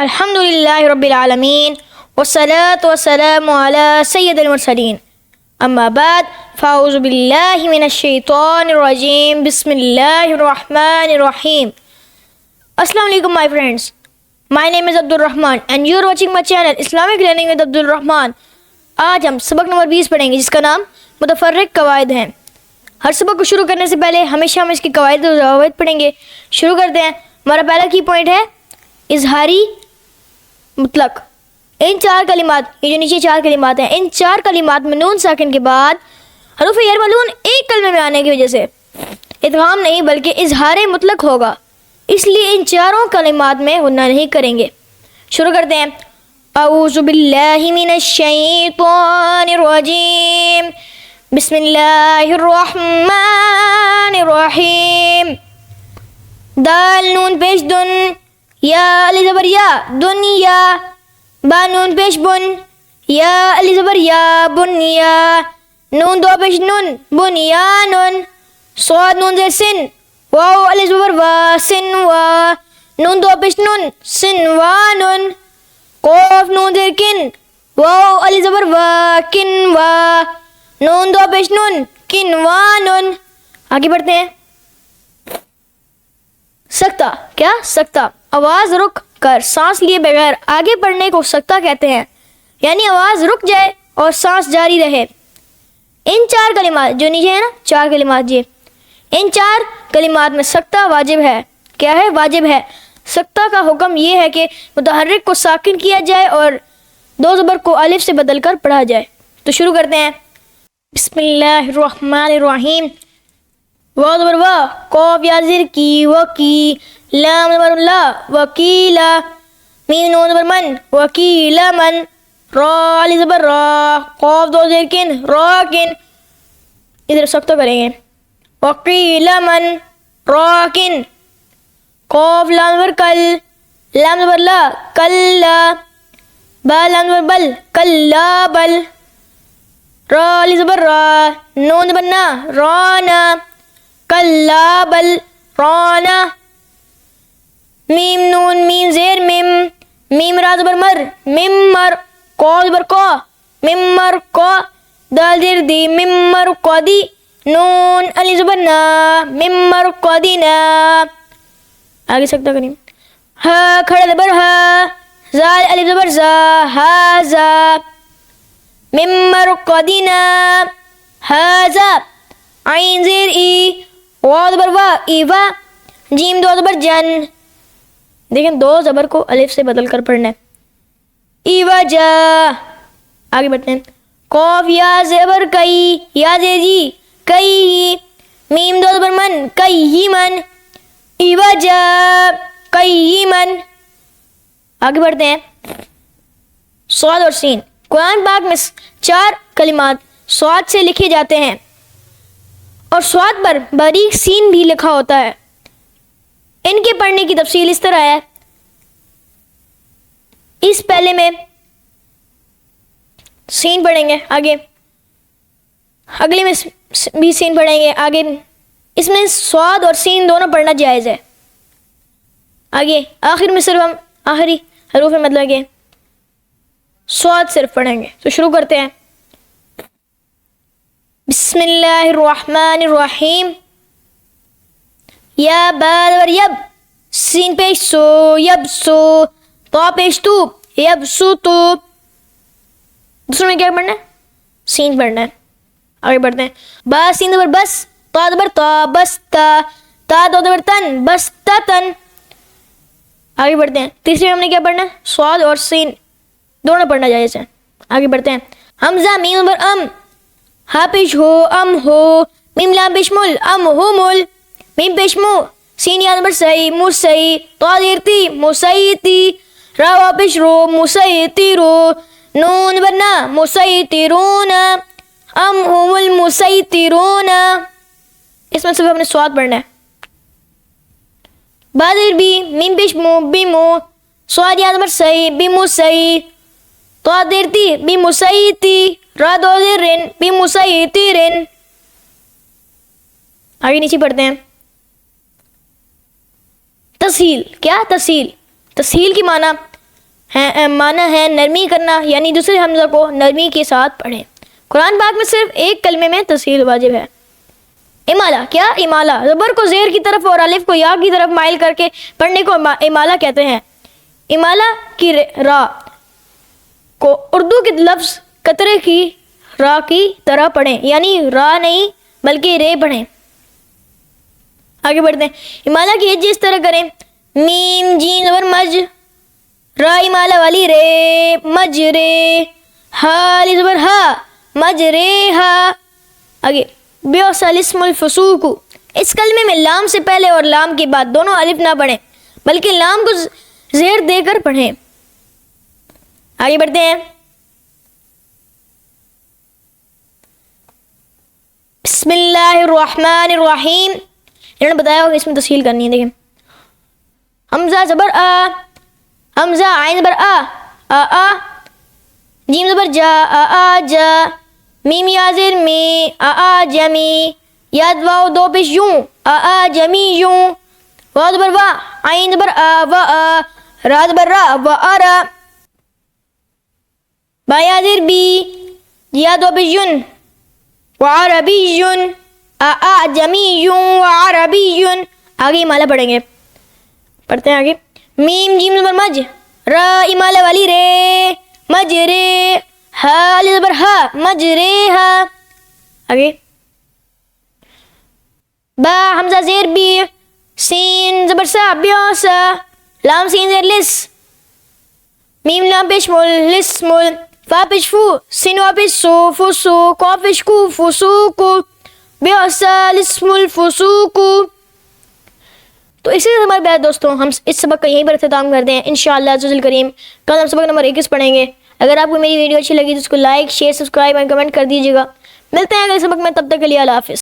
الحمدللہ رب العالمین والصلاة والسلام علی سید المرسلین اما بعد فاعوذ باللہ من الشیطان الرجیم بسم اللہ الرحمن الرحیم. السلام علیکم my friends. My name is عبد الرحمن and you are watching my channel Islamic Learning with عبد الرحمن. آج ہم سبق نمبر 20 پڑھیں گے جس کا نام متفرق قواعد ہیں. ہر سبق کو شروع کرنے سے پہلے ہمیشہ ہم اس کی قواعد و ضوابط پڑھیں گے. شروع کرتے ہیں. ہمارا پہلا کی پوائنٹ ہے اظہاری مطلق. ان چار کلمات، یہ جو نیچے چار کلمات ہیں، ان چار کلمات میں نون ساکن کے بعد حروف یرملون ایک کلمے میں آنے کی وجہ سے ادغام نہیں بلکہ اظہار مطلق ہوگا، اس لیے ان چاروں کلمات میں غنہ نہیں کریں گے. شروع کرتے ہیں. اعوذ باللہ من الشیطان الرجیم بسم اللہ الرحمن الرحیم. دال نون پیش دن، یا علی زبر یا دنیا، با نون پیش بن، یا علی زبر یا بنیا، نون دو پیش نون بنیانن، صاد نون زیر سن، واو علی زبر وا سنوا، نون دو پیش نون سنوانن، قوف نون زیر کن، واو علی زبر وا کنوا، نون دو پیش نون کنوانن. آگے بڑھتے ہیں. سکتہ. کیا؟ سکتہ. آواز رک کر سانس لیے بغیر آگے بڑھنے کو سکتہ کہتے ہیں، یعنی آواز رک جائے اور سانس جاری رہے. ان چار کلمات جو نیچے ہیں نا، چار کلمات، یہ ان چار کلمات میں سکتہ واجب ہے. کیا ہے؟ واجب ہے. سکتہ کا حکم یہ ہے کہ متحرک کو ساکن کیا جائے اور دو زبر کو الف سے بدل کر پڑھا جائے. تو شروع کرتے ہیں. بسم اللہ الرحمن الرحیم. واو زبر وا، قاف یا زیر کی وکی، لام زبر لا وکیلا، میم نون زبر من وکیلا من، را علی زبر را، قاف دو زیر کن راکن. ادھر سکتہ کریں گے. وکیلا من راکن، قاف لام زبر کل، لام زبر لا کلا، با لام زبر بل کلا بل، را علی زبر را، نون زبر نا رانا، کلا بل رانا. میم نون میم زیر میم، میم را زبر مر ممر، قاف زبر قا ممر قا، دال زیر دی ممر قدی، نون علی زبر نا ممر قدینا. آگے سکتہ کریں. ہا کھڑا زبر ہا، زال علی زبر زا ہازا، ممر قدینا ہازا. عین زیر ای، واو زبر وا ایوا، جیم دو زبر جن. دیکھیں دو زبر کو الف سے بدل کر پڑھنا ہے. ایوا جا. آگے بڑھتے ہیں. قاف یا زبر کئی، یا زیر جی کئی، میم دو زبر من کئی من، ایوا جا کئی من. آگے بڑھتے ہیں. صاد اور سین. قرآن پاک میں چار کلمات صاد سے لکھے جاتے ہیں اور صاد پر باریک سین بھی لکھا ہوتا ہے. ان کے پڑھنے کی تفصیل اس طرح ہے. اس پہلے میں سین پڑھیں گے، آگے اگلے میں بھی سین پڑھیں گے، آگے اس میں صاد اور سین دونوں پڑھنا جائز ہے. آگے آخر میں صرف ہم آخری حروف مطلب کہ صاد صرف پڑھیں گے. تو شروع کرتے ہیں. بسم اللہ الرحمن الرحیم. یا با زبر یب، سین پیش سو یب سو، تو پیش تو یب سو تو. دوسرے میں کیا پڑھنا ہے؟ سین پڑھنا ہے. آگے بڑھتے ہیں. با سین زبر بس، تا زبر تا بستا، تا دو زبر تن بستا تن. آگے بڑھتے ہیں. تیسرے میں ہم نے کیا پڑھنا ہے؟ صاد اور سین دونوں پڑھنا جائز ہے. آگے بڑھتے ہیں. حمزہ میم زبر ام، ہا پیش ہو ام ہو، میم لام پیش مل ام ہو مل، میم پیش مو، سین یا زبر سی موسی، تو زیر تی موسیتی، را وا پیش رو موسیتی رو، نون زبر نا موسیترون، ام هم المسیترون. اس میں صرف ہم نے صاد پڑھنا ہے. با زیر بی، میم پیش مو بیمو، صاد یا زبر سی بیموسی، تو زیر تی بیموسیتی، را دو زیر رن بیموسیترن. آگے نیچے پڑھتے ہیں. تسہیل. کیا؟ تسہیل. تسہیل کی معنی معنی ہے نرمی کرنا، یعنی دوسرے حمزہ کو نرمی کے ساتھ پڑھیں۔ قرآن پاک میں صرف ایک کلمے میں تصحیح واجب ہے۔ امالہ، کیا امالہ؟ زبر کو زیر کی طرف اور الف کو یا کی طرف مائل کر کے پڑھنے کو امالہ کہتے ہیں۔ امالہ کی را کو اردو کے لفظ قطرے کی را کی طرح پڑھیں، یعنی را نہیں بلکہ رے پڑھیں۔ آگے بڑھتے ہیں۔ امالہ کی ہجے اس طرح کریں، میم جیم زبر مج، را امالہ والی رے، مج رے، ہا زبر ہا، مج رے ہا۔ آگے بیوصل اسم الفسوق، اس کلمے میں لام سے پہلے اور لام کے بعد دونوں الف نہ پڑھیں بلکہ لام کو زیر دے کر پڑھیں۔ آگے بڑھتے ہیں۔ بسم اللہ الرحمن الرحیم، انہوں نے بتایا ہوگا اس میں تصحیح کرنی ہے۔ دیکھیں، حمزہ زبر آ، حمزہ عین زبر آ، آ آ، جیم زبر جا، آ آ جا، میم یا زیر می، آ آ جمی، یاد واو دو پیش یوں، آ آ جمی یوں، واو زبر وا، عین زبر آ، وا آ، را زبر را، وا آ را، با یا زیر بی، یا دو پیش یون، وعربی یون، آ آ جمی یوں، وعربی یون۔ آگے امالہ پڑھیں گے، پڑھتے ہیں آگے۔ میم جیم زبر مج، را امالہ والی رے، مج رے، ہا زبر ہا، مج رے ہا۔ آگے با حمزہ زیر بی، سین زبر سا، بیو سا، لام سین زیر لس، میم لام پیش مول، لس مول، فا پیش فو، سین وا پیش سو، فسو، کو پیش کو، فسوکو، بیوصل اسم الفسوق۔ تو اسی سے ہمارے پیارے دوستوں، ہم اس سبق کا یہیں پر اختتام کرتے ہیں۔ انشاءاللہ عز وجل کریم کل ہم سبق نمبر 21 پڑھیں گے۔ اگر آپ کو میری ویڈیو اچھی لگی تو اس کو لائک، شیئر، سبسکرائب اور کمنٹ کر دیجیے گا۔ ملتے ہیں اگلے سبق میں، تب تک کے لیے اللہ حافظ۔